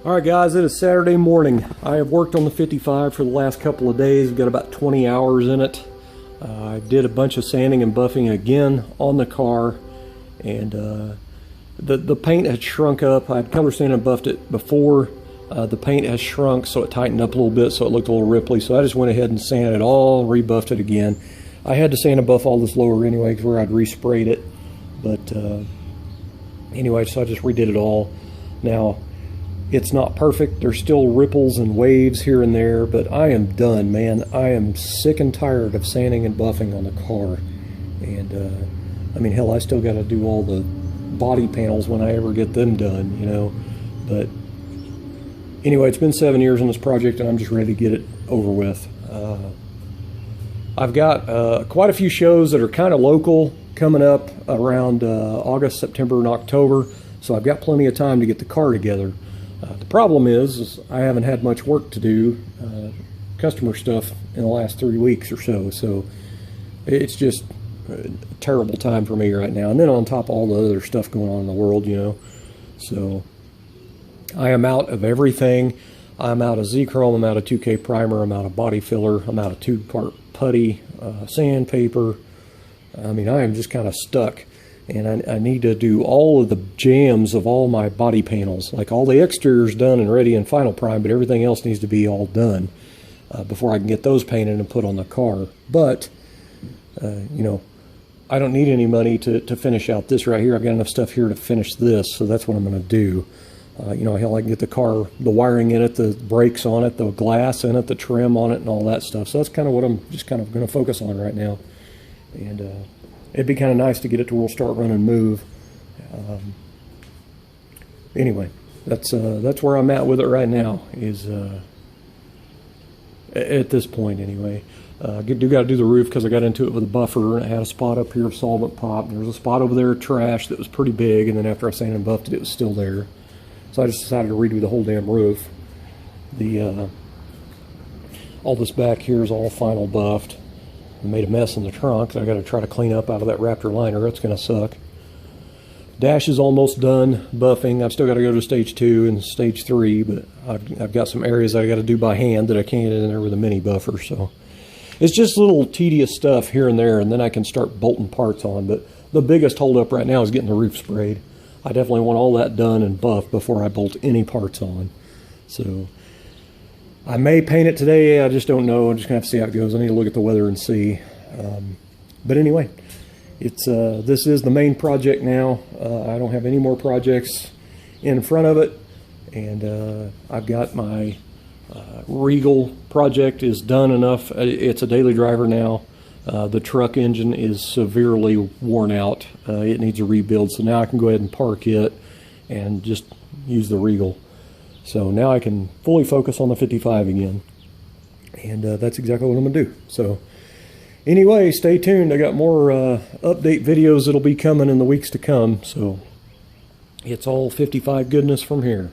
Alright guys, it is Saturday morning. I have worked on the 55 for the last couple of days. I've got about 20 hours in it. I did a bunch of sanding and buffing again on the car, and the paint had shrunk up. I had color sanded and buffed it before. The paint has shrunk, so it tightened up a little bit, so it looked a little ripply. So I just went ahead and sanded it all, rebuffed it again. I had to sand and buff all this lower anyway, because where I'd resprayed it. But anyway, so I just redid it all. Now, it's not perfect. There's still ripples and waves here and there, but I am done, man. I am sick and tired of sanding and buffing on the car. And I mean, hell, I still got to do all the body panels when I ever get them done, you know. But anyway, it's been 7 years on this project, and I'm just ready to get it over with. I've got quite a few shows that are kind of local coming up around August, September, and October, so I've got plenty of time to get the car together. The problem is I haven't had much work to do, customer stuff, in the last 3 weeks or so. So it's just a terrible time for me right now. And then on top of all the other stuff going on in the world, you know. So I am out of everything. I'm out of Z-Chrome, I'm out of 2K primer, I'm out of body filler, I'm out of 2-part putty, sandpaper. I mean, I am just kind of stuck. And I need to do all of the jams of all my body panels. Like, all the exterior's done and ready and final prime, but everything else needs to be all done before I can get those painted and put on the car. But, you know, I don't need any money to finish out this right here. I've got enough stuff here to finish this, so that's what I'm going to do. You know, hell, I can get the car, the wiring in it, the brakes on it, the glass in it, the trim on it, and all that stuff. So that's kind of what I'm just kind of going to focus on right now. And it'd be kind of nice to get it to where it'll start running and move. Anyway, that's where I'm at with it right now, is at this point anyway. I do got to do the roof because I got into it with a buffer, and I had a spot up here of solvent pop, and there was a spot over there of trash that was pretty big, and then after I sanded and buffed it, it was still there. So I just decided to redo the whole damn roof. All this back here is all final buffed. I made a mess in the trunk that I got to try to clean up out of that Raptor liner. That's going to suck. Dash is almost done buffing. I've still got to go to stage 2 and stage 3, but I've got some areas I got to do by hand that I can't get in there with a mini buffer. So it's just little tedious stuff here and there, and then I can start bolting parts on. But the biggest holdup right now is getting the roof sprayed. I definitely want all that done and buffed before I bolt any parts on. So I may paint it today, I just don't know. I'm just going to have to see how it goes. I need to look at the weather and see. But anyway, this is the main project now. I don't have any more projects in front of it. And I've got my Regal project is done enough. It's a daily driver now. The truck engine is severely worn out. It needs a rebuild. So now I can go ahead and park it and just use the Regal. So now I can fully focus on the 55 again. And that's exactly what I'm going to do. So anyway, stay tuned. I got more update videos that'll be coming in the weeks to come. So it's all 55 goodness from here.